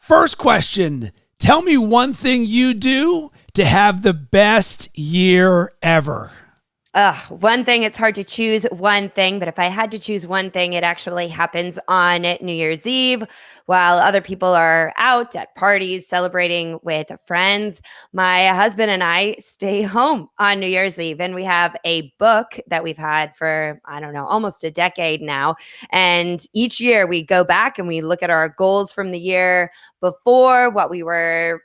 First question, tell me one thing you do to have the best year ever. One thing, it's hard to choose one thing, but if I had to choose one thing, it actually happens on New Year's Eve while other people are out at parties celebrating with friends. My husband and I stay home on New Year's Eve, and we have a book that we've had for, I don't know, almost a decade now. And each year we go back and we look at our goals from the year before, what we were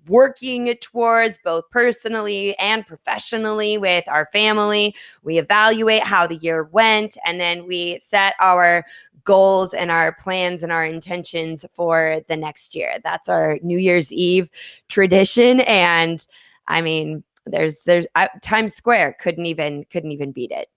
working towards both personally and professionally with our family. We evaluate how the year went, and then we set our goals and our plans and our intentions for the next year. That's our New Year's Eve tradition. And I mean, there's Times Square couldn't even beat it.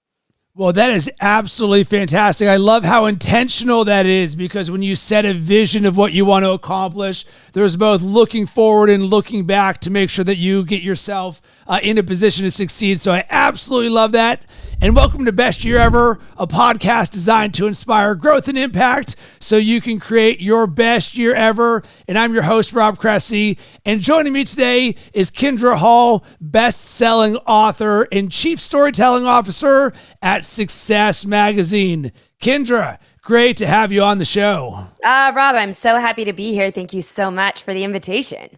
Well, that is absolutely fantastic. I love how intentional that is, because when you set a vision of what you want to accomplish, there's both looking forward and looking back to make sure that you get yourself in a position to succeed. So I absolutely love that. And welcome to Best Year Ever, a podcast designed to inspire growth and impact so you can create your best year ever. And I'm your host, Rob Cressy. And joining me today is Kindra Hall, best-selling author and chief storytelling officer at Success Magazine. Kindra, great to have you on the show. Rob, I'm so happy to be here. Thank you so much for the invitation.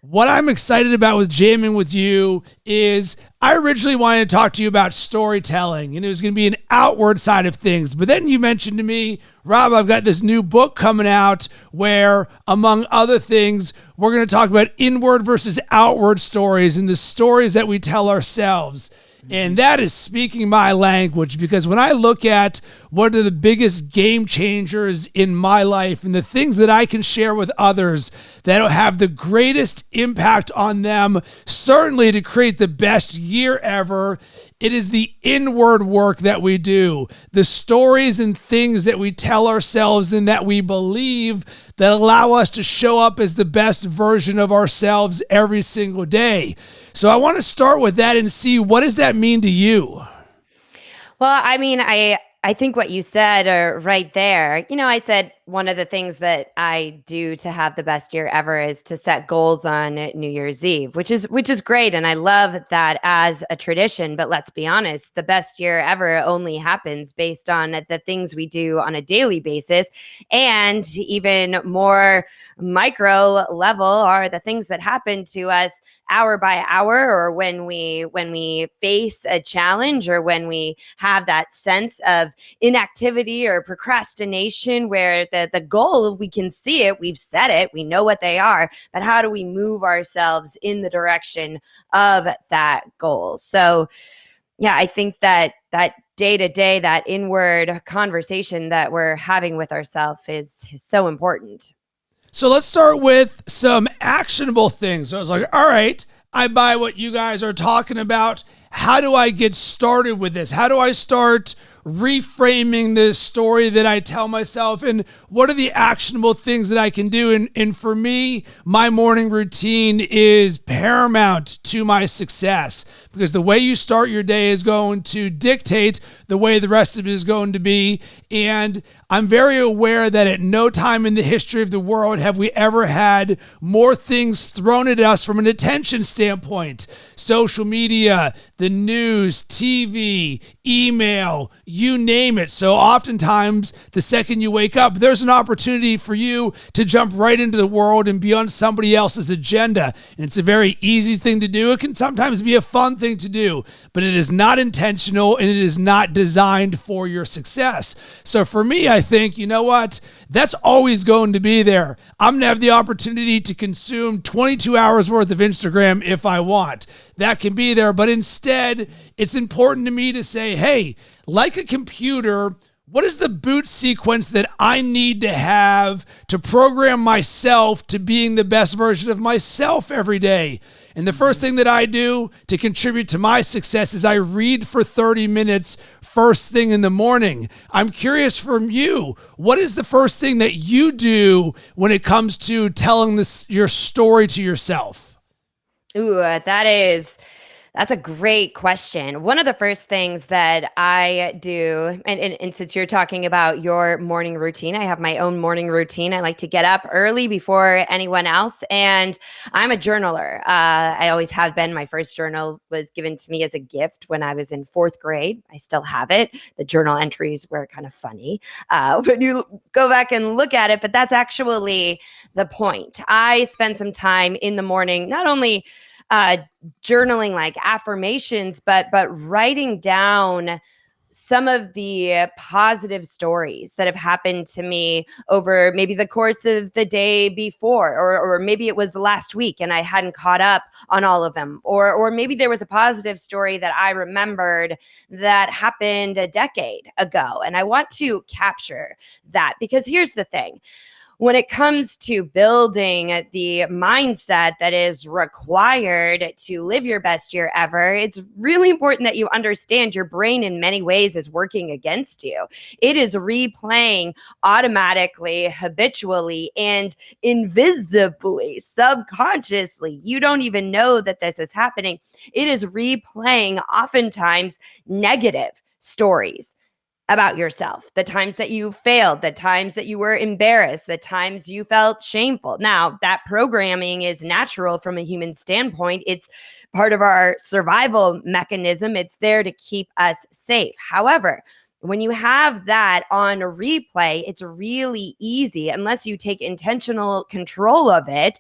What I'm excited about with jamming with you is I originally wanted to talk to you about storytelling, and it was going to be an outward side of things. But then you mentioned to me, Rob, I've got this new book coming out where, among other things, we're going to talk about inward versus outward stories and the stories that we tell ourselves. And that is speaking my language, because when I look at what are the biggest game changers in my life and the things that I can share with others that'll have the greatest impact on them, certainly to create the best year ever, it is the inward work that we do, the stories and things that we tell ourselves and that we believe that allow us to show up as the best version of ourselves every single day. So I want to start with that and see, what does that mean to you? Well, I mean, I think what you said are right there. You know, I said one of the things that I do to have the best year ever is to set goals on New Year's Eve, which is great. And I love that as a tradition. But let's be honest, the best year ever only happens based on the things we do on a daily basis. And even more micro level are the things that happen to us hour by hour, or when we face a challenge, or when we have that sense of inactivity or procrastination where the goal, we can see it, we've set it, we know what they are, but how do we move ourselves in the direction of that goal? So yeah, I think that day to day, that inward conversation that we're having with ourselves is so important. So let's start with some actionable things. So I was like, all right, I buy what you guys are talking about. How do I get started with this? How do I start reframing the story that I tell myself? And what are the actionable things that I can do? And for me, my morning routine is paramount to my success, because the way you start your day is going to dictate the way the rest of it is going to be. And I'm very aware that at no time in the history of the world have we ever had more things thrown at us from an attention standpoint. Social media, the news, TV, email, you name it. So oftentimes, the second you wake up, there's an opportunity for you to jump right into the world and be on somebody else's agenda. And it's a very easy thing to do. It can sometimes be a fun thing to do, but it is not intentional and it is not designed for your success. So for me, I think, you know what? That's always going to be there. I'm going to have the opportunity to consume 22 hours worth of Instagram if I want. That can be there, but instead, it's important to me to say, hey, like a computer, what is the boot sequence that I need to have to program myself to being the best version of myself every day? And the first thing that I do to contribute to my success is I read for 30 minutes first thing in the morning. I'm curious from you, what is the first thing that you do when it comes to telling your story to yourself? Ooh, That's a great question. One of the first things that I do, and since you're talking about your morning routine, I have my own morning routine. I like to get up early before anyone else, and I'm a journaler. I always have been. My first journal was given to me as a gift when I was in fourth grade. I still have it. The journal entries were kind of funny when you go back and look at it, but that's actually the point. I spend some time in the morning, not only uh, journaling like affirmations, but writing down some of the positive stories that have happened to me over maybe the course of the day before, or maybe it was last week and I hadn't caught up on all of them, or maybe there was a positive story that I remembered that happened a decade ago, and I want to capture that. Because here's the thing: when it comes to building the mindset that is required to live your best year ever, it's really important that you understand your brain in many ways is working against you. It is replaying automatically, habitually, and invisibly, subconsciously. You don't even know that this is happening. It is replaying oftentimes negative stories about yourself, the times that you failed, the times that you were embarrassed, the times you felt shameful. Now, that programming is natural from a human standpoint. It's part of our survival mechanism. It's there to keep us safe. However, when you have that on a replay, it's really easy, unless you take intentional control of it,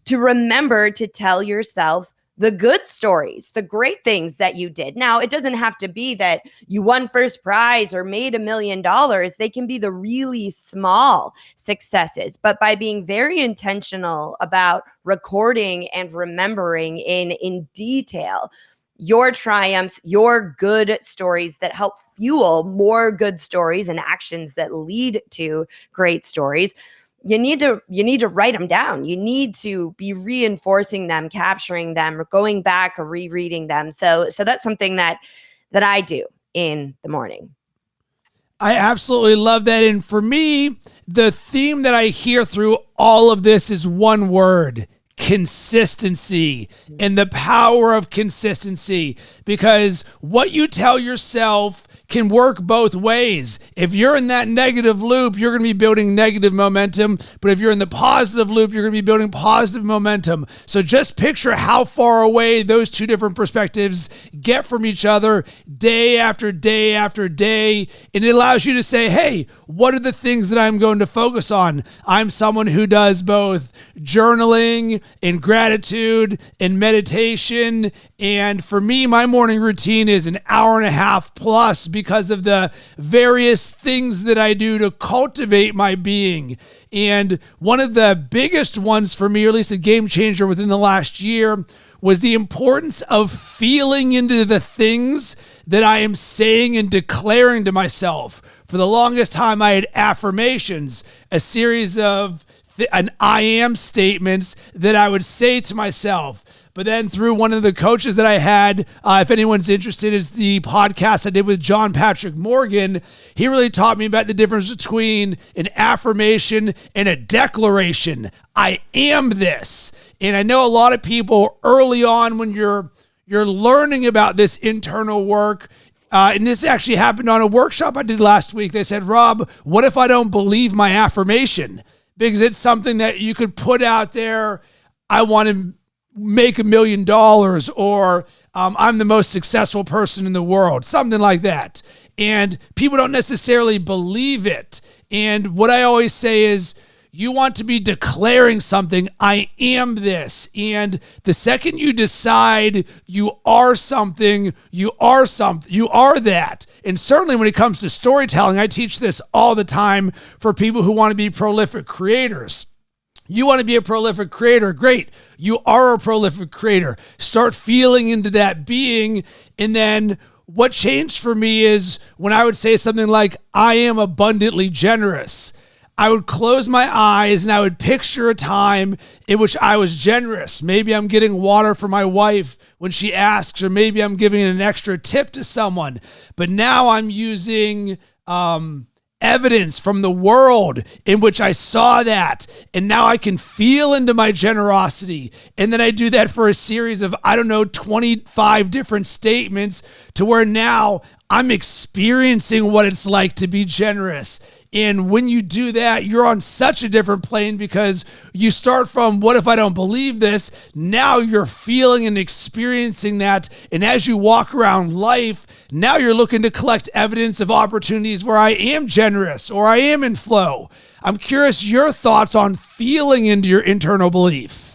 to remember to tell yourself the good stories, the great things that you did. Now, it doesn't have to be that you won first prize or made $1 million. They can be the really small successes. But by being very intentional about recording and remembering in detail your triumphs, your good stories that help fuel more good stories and actions that lead to great stories, you need to write them down. You need to be reinforcing them, capturing them, or going back or rereading them. So that's something that I do in the morning. I absolutely love that. And for me, the theme that I hear through all of this is one word: consistency, and the power of consistency. Because what you tell yourself can work both ways. If you're in that negative loop, you're going to be building negative momentum. But if you're in the positive loop, you're going to be building positive momentum. So just picture how far away those two different perspectives get from each other day after day after day. And it allows you to say, hey, what are the things that I'm going to focus on? I'm someone who does both journaling and gratitude and meditation. And for me, my morning routine is an hour and a half plus, because of the various things that I do to cultivate my being. And one of the biggest ones for me, or at least a game changer within the last year, was the importance of feeling into the things that I am saying and declaring to myself. For the longest time, I had affirmations, a series of an I am statements that I would say to myself. But then through one of the coaches that I had, if anyone's interested, is the podcast I did with John Patrick Morgan. He really taught me about the difference between an affirmation and a declaration. I am this. And I know a lot of people early on, when you're learning about this internal work, and this actually happened on a workshop I did last week. They said, Rob, what if I don't believe my affirmation? Because it's something that you could put out there. I want to make $1 million, or I'm the most successful person in the world, something like that. And people don't necessarily believe it. And what I always say is, you want to be declaring something. I am this. And the second you decide you are something, you are something, you are that. And certainly when it comes to storytelling, I teach this all the time for people who want to be prolific creators. You want to be a prolific creator? Great. You are a prolific creator. Start feeling into that being. And then what changed for me is when I would say something like, I am abundantly generous, I would close my eyes and I would picture a time in which I was generous. Maybe I'm getting water for my wife when she asks, or maybe I'm giving an extra tip to someone. But now I'm using evidence from the world in which I saw that. And now I can feel into my generosity. And then I do that for a series of, 25 different statements to where now I'm experiencing what it's like to be generous. And when you do that, you're on such a different plane because you start from, what if I don't believe this? Now you're feeling and experiencing that. And as you walk around life, now you're looking to collect evidence of opportunities where I am generous or I am in flow. I'm curious your thoughts on feeling into your internal belief.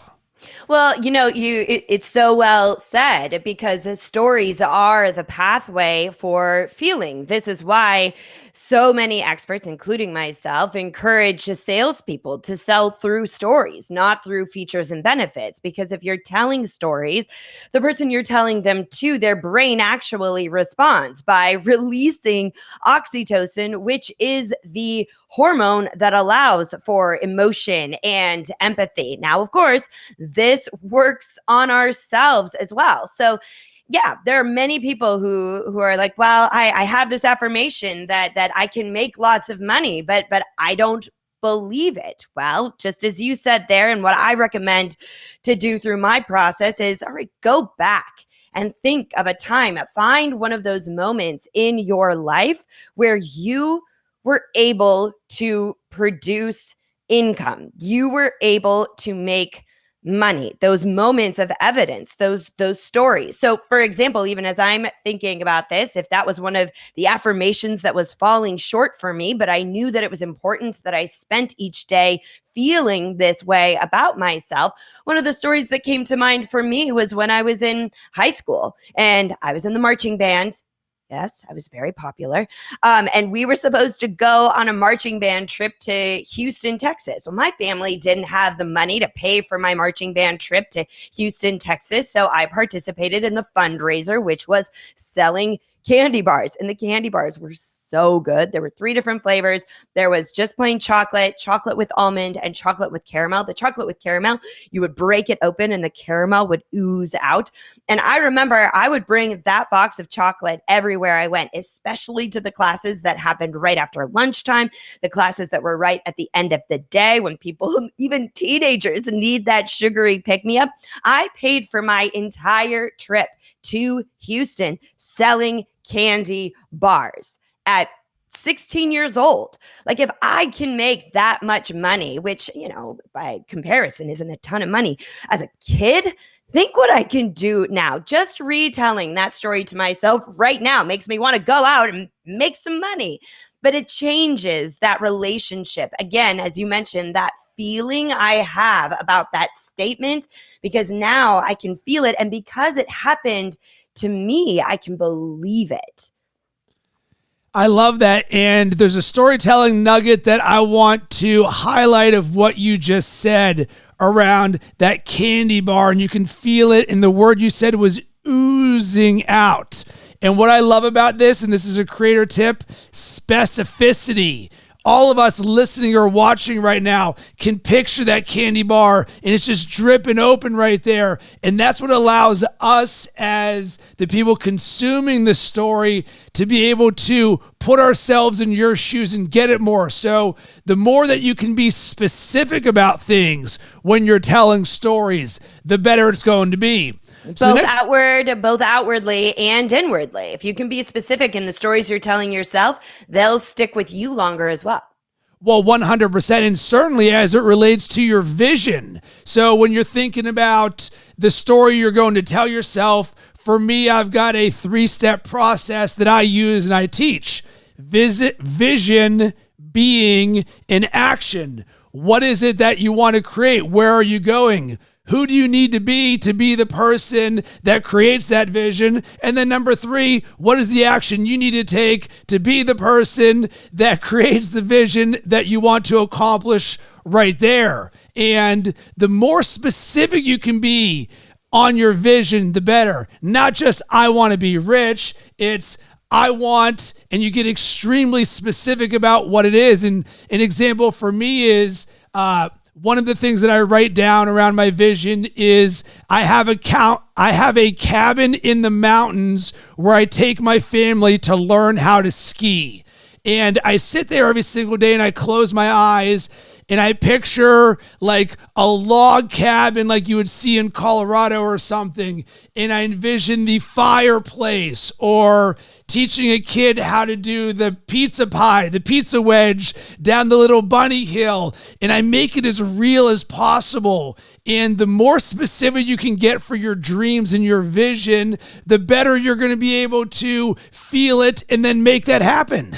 Well, it's so well said because stories are the pathway for feeling. This is why so many experts, including myself, encourage salespeople to sell through stories, not through features and benefits. Because if you're telling stories, the person you're telling them to, their brain actually responds by releasing oxytocin, which is the hormone that allows for emotion and empathy. Now, of course, this works on ourselves as well. So yeah, there are many people who are like, well, I have this affirmation that I can make lots of money, but I don't believe it. Well, just as you said there, and what I recommend to do through my process is, all right, go back and think of a time, find one of those moments in your life where you were able to produce income. You were able to make money, those moments of evidence, those stories. So for example, even as I'm thinking about this, if that was one of the affirmations that was falling short for me, but I knew that it was important that I spent each day feeling this way about myself, one of the stories that came to mind for me was when I was in high school and I was in the marching band. Yes, I was very popular. And we were supposed to go on a marching band trip to Houston, Texas. Well, my family didn't have the money to pay for my marching band trip to Houston, Texas. So I participated in the fundraiser, which was selling candy bars. And the candy bars were so good. There were 3 different flavors. There was just plain chocolate, chocolate with almond, and chocolate with caramel. The chocolate with caramel, you would break it open and the caramel would ooze out. And I remember I would bring that box of chocolate everywhere I went, especially to the classes that happened right after lunchtime, the classes that were right at the end of the day when people, even teenagers, need that sugary pick-me-up. I paid for my entire trip to Houston selling candy bars at 16 years old. Like, if I can make that much money, which, by comparison isn't a ton of money as a kid, think what I can do now. Just retelling that story to myself right now makes me want to go out and make some money. But it changes that relationship. Again, as you mentioned, that feeling I have about that statement, because now I can feel it. And because it happened to me, I can believe it. I love that. And there's a storytelling nugget that I want to highlight of what you just said around that candy bar. And you can feel it. And the word you said was oozing out. And what I love about this, and this is a creator tip, specificity. All of us listening or watching right now can picture that candy bar and it's just dripping open right there. And that's what allows us as the people consuming the story to be able to put ourselves in your shoes and get it more. So the more that you can be specific about things when you're telling stories, the better it's going to be. Both outwardly and inwardly. If you can be specific in the stories you're telling yourself, they'll stick with you longer as well. Well, 100%, and certainly as it relates to your vision. So when you're thinking about the story you're going to tell yourself, for me, I've got a 3-step process that I use and I teach. Vision, being, and action. What is it that you want to create? Where are you going? Who do you need to be the person that creates that vision? And then number 3, what is the action you need to take to be the person that creates the vision that you want to accomplish right there? And the more specific you can be on your vision, the better. Not just, I want to be rich. It's, I want, and you get extremely specific about what it is. And an example for me is, one of the things that I write down around my vision is I have a cabin in the mountains where I take my family to learn how to ski. And I sit there every single day and I close my eyes and I picture like a log cabin like you would see in Colorado or something. And I envision the fireplace, or teaching a kid how to do the pizza pie, the pizza wedge down the little bunny hill. And I make it as real as possible. And the more specific you can get for your dreams and your vision, the better you're going to be able to feel it and then make that happen.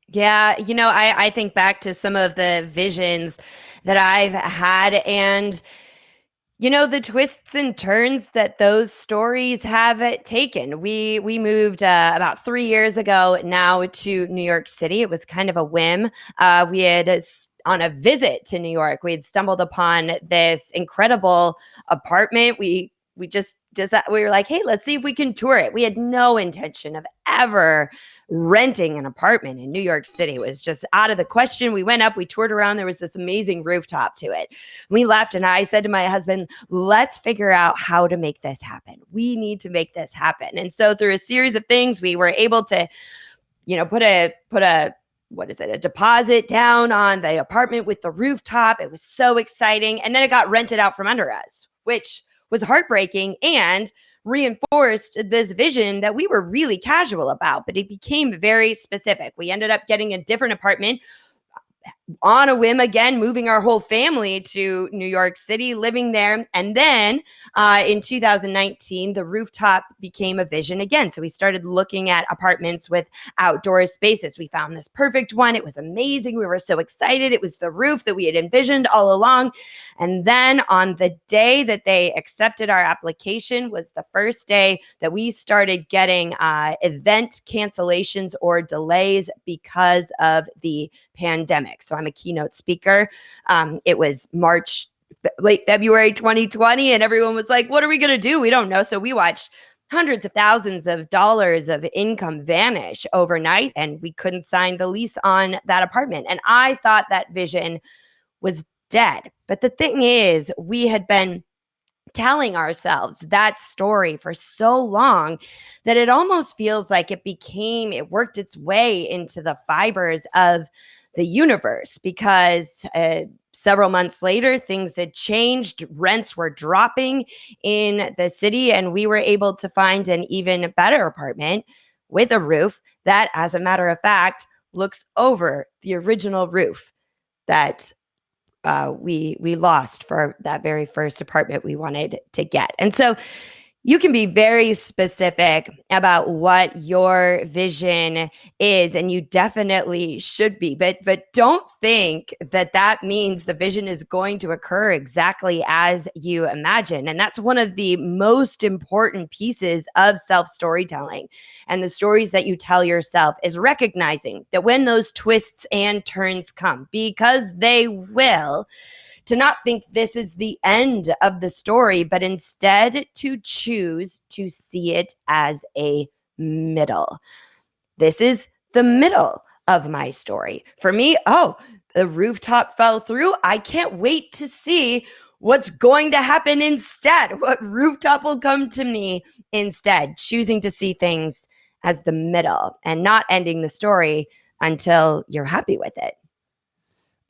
Yeah, I think back to some of the visions that I've had, and the twists and turns that those stories have taken. We moved about 3 years ago now to New York City. It was kind of a whim. We had on a visit to New York, we had stumbled upon this incredible apartment. We were like, hey, let's see if we can tour it. We had no intention of ever renting an apartment in New York City. It was just out of the question. We went up, we toured around. There was this amazing rooftop to it. We left, and I said to my husband, let's figure out how to make this happen. We need to make this happen. And so through a series of things, we were able to, put a deposit down on the apartment with the rooftop. It was so exciting. And then it got rented out from under us, which was heartbreaking and reinforced this vision that we were really casual about, but it became very specific. We ended up getting a different apartment on a whim, again, moving our whole family to New York City, living there. And then in 2019, the rooftop became a vision again. So we started looking at apartments with outdoor spaces. We found this perfect one. It was amazing. We were so excited. It was the roof that we had envisioned all along. And then on the day that they accepted our application was the first day that we started getting event cancellations or delays because of the pandemic. So I'm a keynote speaker. It was late February 2020, and everyone was like, what are we going to do? We don't know. So we watched hundreds of thousands of dollars of income vanish overnight, and we couldn't sign the lease on that apartment. And I thought that vision was dead. But the thing is, we had been telling ourselves that story for so long that it almost feels like it worked its way into the fibers of the universe, because several months later, things had changed. Rents were dropping in the city, and we were able to find an even better apartment with a roof that, as a matter of fact, looks over the original roof that we lost for that very first apartment we wanted to get. And so you can be very specific about what your vision is, and you definitely should be. But don't think that means the vision is going to occur exactly as you imagine. And that's one of the most important pieces of self-storytelling and the stories that you tell yourself, is recognizing that when those twists and turns come, because they will, to not think this is the end of the story, but instead to choose to see it as a middle. This is the middle of my story. For me, the rooftop fell through. I can't wait to see what's going to happen instead. What rooftop will come to me instead? Choosing to see things as the middle and not ending the story until you're happy with it.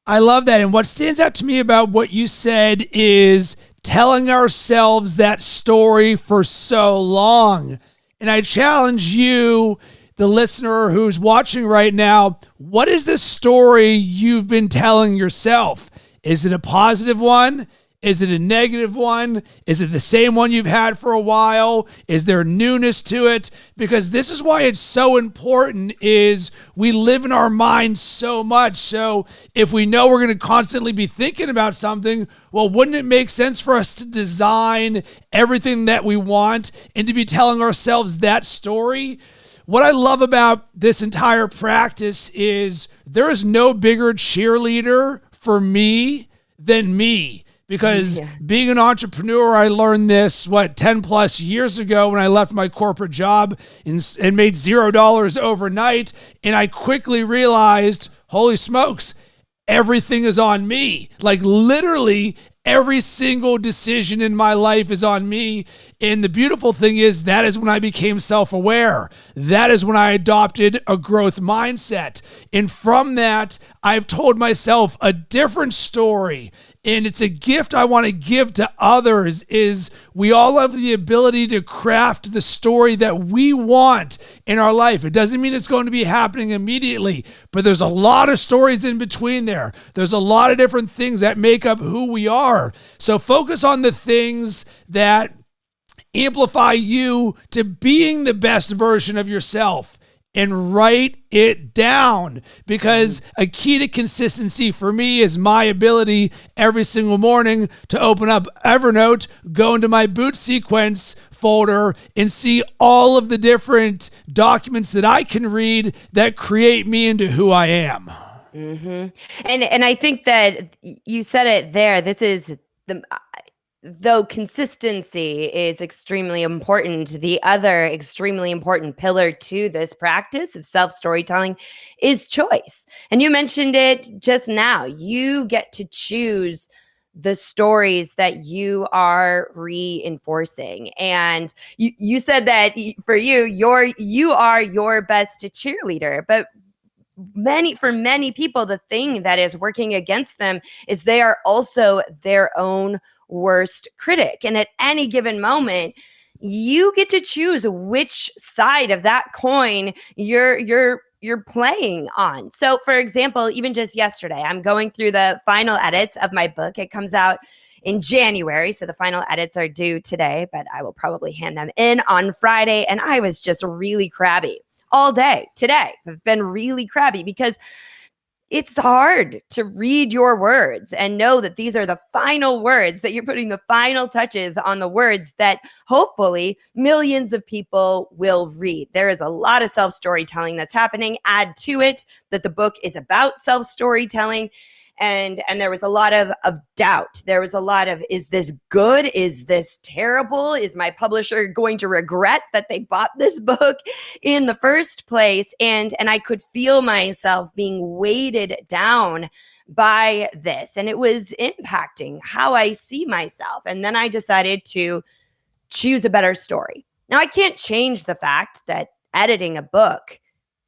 I love that. And what stands out to me about what you said is telling ourselves that story for so long. And I challenge you, the listener who's watching right now, what is the story you've been telling yourself? Is it a positive one? Is it a negative one? Is it the same one you've had for a while? Is there newness to it? Because this is why it's so important, is we live in our minds so much. So if we know we're going to constantly be thinking about something, well, wouldn't it make sense for us to design everything that we want and to be telling ourselves that story? What I love about this entire practice is there is no bigger cheerleader for me than me. Because being an entrepreneur, I learned this, 10 plus years ago when I left my corporate job and made $0 overnight. And I quickly realized, holy smokes, everything is on me. Like literally Every single decision in my life is on me. And the beautiful thing is that is when I became self-aware. That is when I adopted a growth mindset. And from that, I've told myself a different story. And it's a gift I want to give to others is we all have the ability to craft the story that we want in our life. It doesn't mean it's going to be happening immediately, but there's a lot of stories in between there. There's a lot of different things that make up who we are. So focus on the things that amplify you to being the best version of yourself. And write it down, because a key to consistency for me is my ability every single morning to open up Evernote, go into my boot sequence folder, and see all of the different documents that I can read that create me into who I am. Mm-hmm. And I think that you said it there. This is though consistency is extremely important, the other extremely important pillar to this practice of self-storytelling is choice. And you mentioned it just now. You get to choose the stories that you are reinforcing. And you said that for you are your best cheerleader. But for many people, the thing that is working against them is they are also their own worst critic. And at any given moment, you get to choose which side of that coin you're playing on. So for example, even just yesterday, I'm going through the final edits of my book. It comes out in January, so the final edits are due today, but I will probably hand them in on Friday. And I was just really crabby all day today. I've been really crabby because it's hard to read your words and know that these are the final words, that you're putting the final touches on the words that hopefully millions of people will read. There is a lot of self-storytelling that's happening. Add to it that the book is about self-storytelling. And there was a lot of doubt. There was a lot of, is this good? Is this terrible? Is my publisher going to regret that they bought this book in the first place? And I could feel myself being weighted down by this. And it was impacting how I see myself. And then I decided to choose a better story. Now, I can't change the fact that editing a book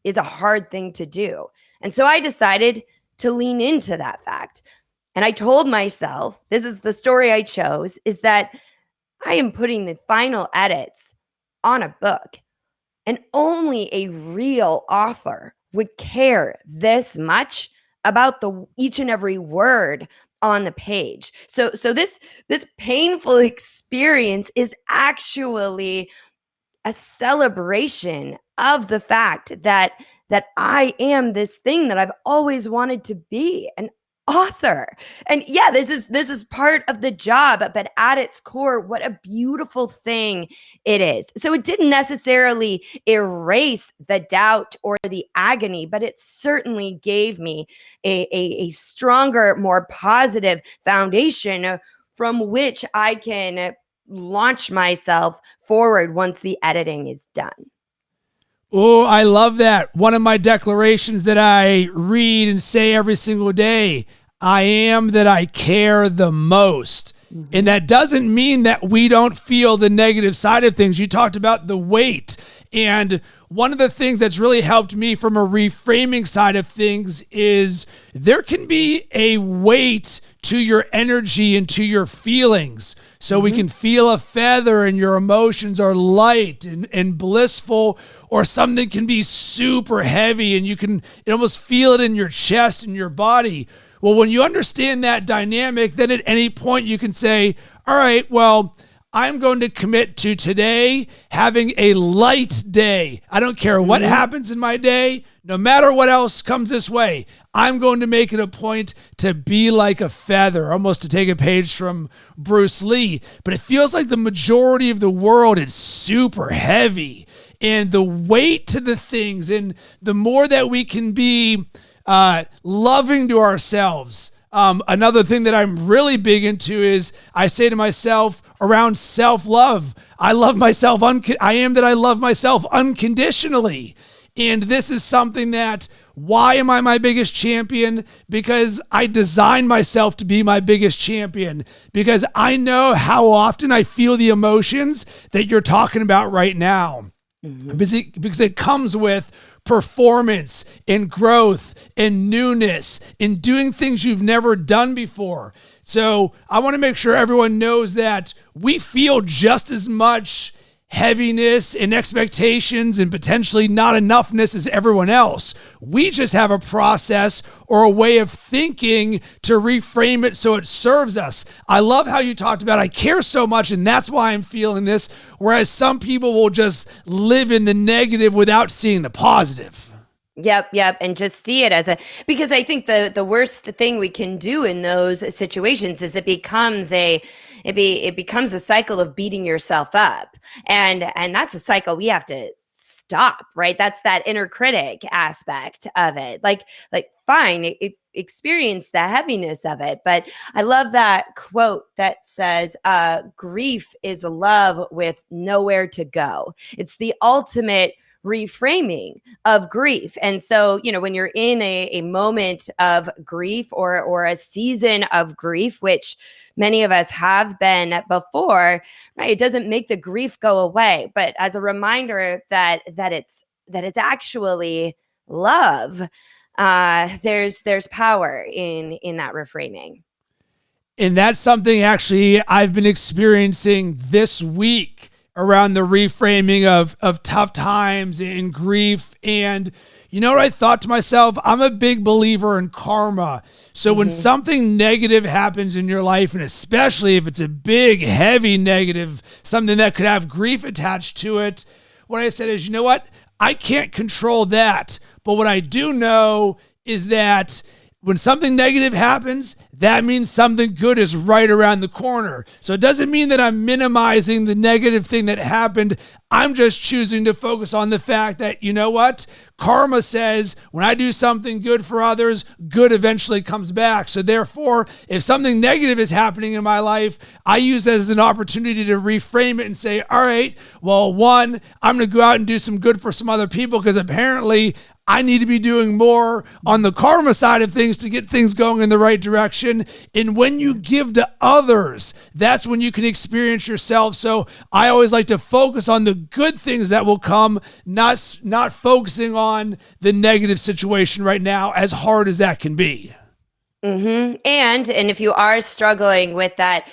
is a hard thing to do. And so I decided to lean into that fact. And I told myself, this is the story I chose, is that I am putting the final edits on a book. And only a real author would care this much about each and every word on the page. So this painful experience is actually a celebration of the fact that I am this thing that I've always wanted to be, an author. And yeah, this is part of the job, but at its core, what a beautiful thing it is. So it didn't necessarily erase the doubt or the agony, but it certainly gave me a stronger, more positive foundation from which I can launch myself forward once the editing is done. Oh, I love that. One of my declarations that I read and say every single day, I am that I care the most. Mm-hmm. And that doesn't mean that we don't feel the negative side of things. You talked about the weight. And one of the things that's really helped me from a reframing side of things is there can be a weight to your energy and to your feelings. So we can feel a feather and your emotions are light and blissful, or something can be super heavy and you can almost feel it in your chest and your body. Well, when you understand that dynamic, then at any point you can say, all right, well, I'm going to commit to today having a light day. I don't care what happens in my day, no matter what else comes this way. I'm going to make it a point to be like a feather, almost to take a page from Bruce Lee. But it feels like the majority of the world is super heavy. And the weight to the things, and the more that we can be loving to ourselves. Another thing that I'm really big into is I say to myself around self-love, I love myself. I am that I love myself unconditionally. And this is something that Why am I my biggest champion? Because I designed myself to be my biggest champion, because I know how often I feel the emotions that you're talking about right now. Because it comes with performance and growth and newness and doing things you've never done before. So I want to make sure everyone knows that we feel just as much heaviness and expectations and potentially not enoughness as everyone else. We just have a process or a way of thinking to reframe it so it serves us. I love how you talked about I care so much and that's why I'm feeling this, whereas some people will just live in the negative without seeing the positive. Yep. And just see it because I think the worst thing we can do in those situations is it becomes a cycle of beating yourself up. And that's a cycle we have to stop, right? That's that inner critic aspect of it. Like fine, experience the heaviness of it. But I love that quote that says, grief is love with nowhere to go. It's the ultimate reframing of grief. And so, when you're in a moment of grief or a season of grief, which many of us have been before, right? It doesn't make the grief go away, but as a reminder that it's actually love, there's power in that reframing. And that's something actually I've been experiencing this week around the reframing of tough times and grief. And you know what I thought to myself? I'm a big believer in karma. So when something negative happens in your life, and especially if it's a big, heavy negative, something that could have grief attached to it, what I said is, you know what? I can't control that. But what I do know is that when something negative happens, that means something good is right around the corner. So it doesn't mean that I'm minimizing the negative thing that happened. I'm just choosing to focus on the fact that, you know what? Karma says when I do something good for others, good eventually comes back. So therefore, if something negative is happening in my life, I use it as an opportunity to reframe it and say, all right, well, one, I'm going to go out and do some good for some other people because apparently I need to be doing more on the karma side of things to get things going in the right direction. And when you give to others, that's when you can experience yourself. So I always like to focus on the good things that will come, not focusing on the negative situation right now, as hard as that can be. And if you are struggling with that,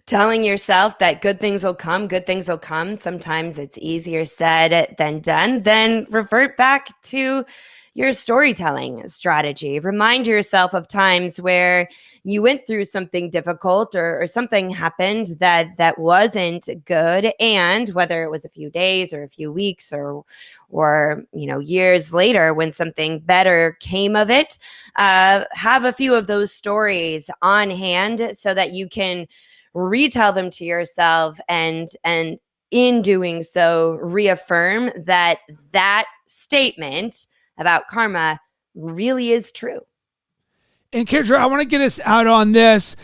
telling yourself that good things will come, sometimes it's easier said than done. Then revert back to your storytelling strategy. Remind yourself of times where you went through something difficult or something happened that wasn't good. And whether it was a few days or a few weeks or years later when something better came of it, have a few of those stories on hand so that you can retell them to yourself and in doing so reaffirm that statement about karma really is true. And Kindra, I want to get us out on this.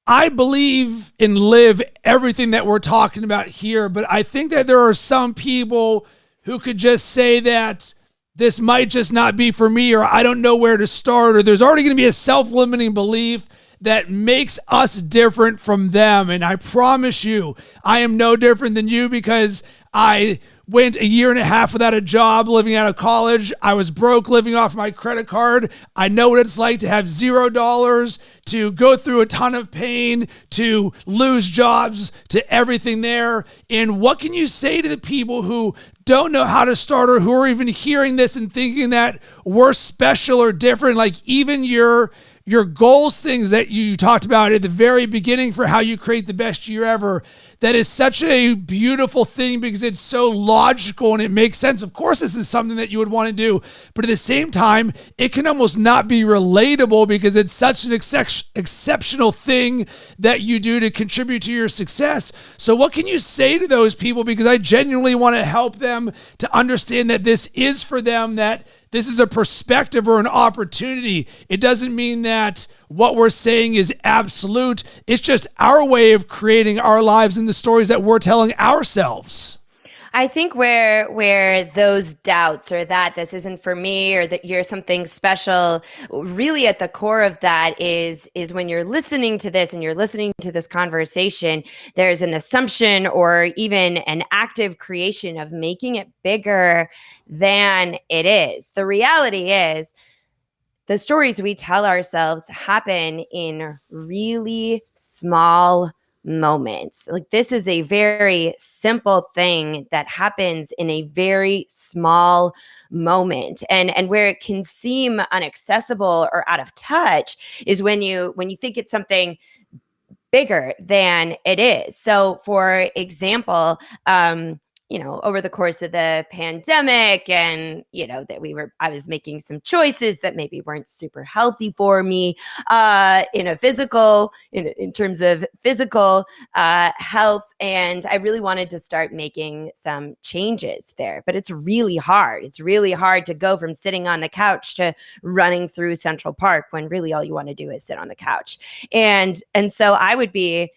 I believe and live everything that we're talking about here, but I think that there are some people who could just say that this might just not be for me, or I don't know where to start, or there's already going to be a self-limiting belief that makes us different from them. And I promise you, I am no different than you because I went a year and a half without a job living out of college. I was broke living off my credit card. I know what it's like to have $0, to go through a ton of pain, to lose jobs, to everything there. And what can you say to the people who don't know how to start or who are even hearing this and thinking that we're special or different? Like even your goals, things that you talked about at the very beginning for how you create the best year ever, that is such a beautiful thing because it's so logical and it makes sense. Of course, this is something that you would want to do, but at the same time, it can almost not be relatable because it's such an exceptional thing that you do to contribute to your success. So what can you say to those people? Because I genuinely want to help them to understand that this is for them, that this is a perspective or an opportunity. It doesn't mean that what we're saying is absolute. It's just our way of creating our lives and the stories that we're telling ourselves. I think where those doubts or that this isn't for me or that you're something special, really at the core of that is when you're listening to this and you're listening to this conversation, there's an assumption or even an active creation of making it bigger than it is. The reality is the stories we tell ourselves happen in really small moments. Like this is a very simple thing that happens in a very small moment. And where it can seem inaccessible or out of touch is when you think it's something bigger than it is. So for example, over the course of the pandemic and, I was making some choices that maybe weren't super healthy for me in terms of physical health. And I really wanted to start making some changes there, but it's really hard. It's really hard to go from sitting on the couch to running through Central Park when really all you want to do is sit on the couch. And so I would be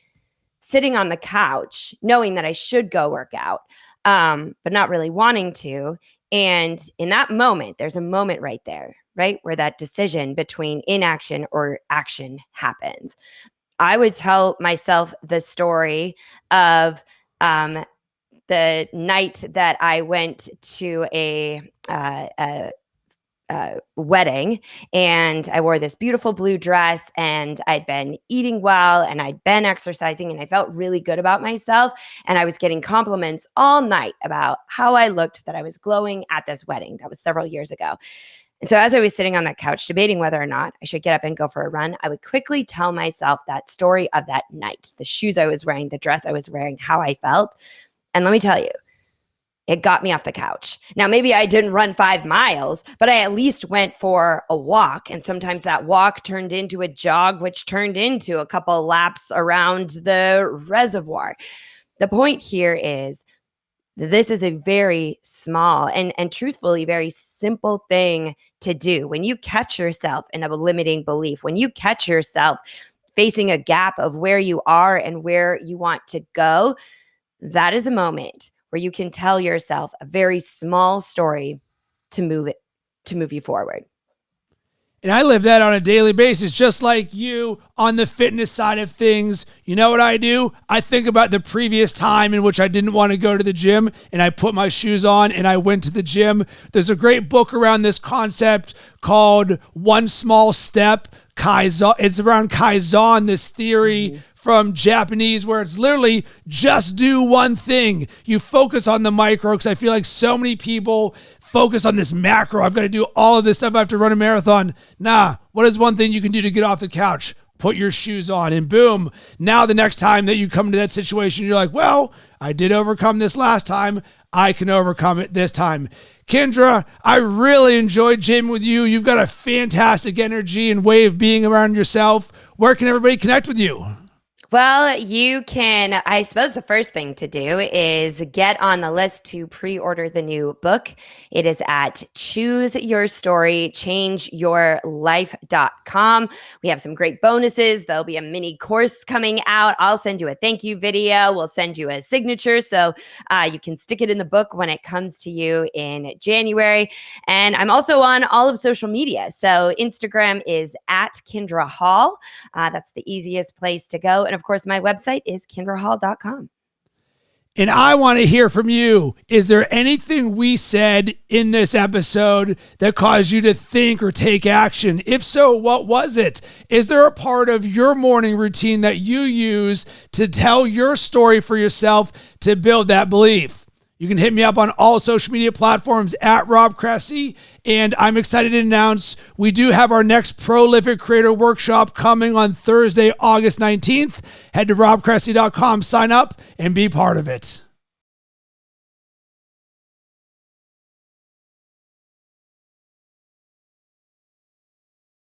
sitting on the couch knowing that I should go work out, but not really wanting to. And in that moment, there's a moment right there, right, where that decision between inaction or action happens. I would tell myself the story of the night that I went to a wedding, and I wore this beautiful blue dress, and I'd been eating well and I'd been exercising, and I felt really good about myself. And I was getting compliments all night about how I looked, that I was glowing at this wedding. That was several years ago. And so as I was sitting on that couch debating whether or not I should get up and go for a run, I would quickly tell myself that story of that night, the shoes I was wearing, the dress I was wearing, how I felt. And let me tell you, it got me off the couch. Now, maybe I didn't run 5 miles, but I at least went for a walk. And sometimes that walk turned into a jog, which turned into a couple laps around the reservoir. The point here is this is a very small and truthfully very simple thing to do. When you catch yourself in a limiting belief, when you catch yourself facing a gap of where you are and where you want to go, that is a moment where you can tell yourself a very small story to move you forward. And I live that on a daily basis, just like you on the fitness side of things. You know what I do? I think about the previous time in which I didn't want to go to the gym, and I put my shoes on and I went to the gym. There's a great book around this concept called One Small Step, Kaizen. It's around Kaizen, this theory from Japanese, where it's literally just do one thing. You focus on the micro, because I feel like so many people focus on this macro. I've got to do all of this stuff. I have to run a marathon. Nah, what is one thing you can do to get off the couch? Put your shoes on, and boom. Now the next time that you come into that situation, you're like, well, I did overcome this last time. I can overcome it this time. Kindra, I really enjoyed jamming with you. You've got a fantastic energy and way of being around yourself. Where can everybody connect with you? Well, you can, I suppose the first thing to do is get on the list to pre-order the new book. It is at chooseyourstorychangeyourlife.com. We have some great bonuses. There'll be a mini course coming out. I'll send you a thank you video. We'll send you a signature so you can stick it in the book when it comes to you in January. And I'm also on all of social media. So Instagram is at Kindra Hall. That's the easiest place to go. And of course, my website is kindrahall.com. And I want to hear from you. Is there anything we said in this episode that caused you to think or take action? If so, what was it? Is there a part of your morning routine that you use to tell your story for yourself to build that belief? You can hit me up on all social media platforms at Rob Cressy. And I'm excited to announce we do have our next Prolific Creator Workshop coming on Thursday, August 19th. Head to robcressy.com, sign up, and be part of it.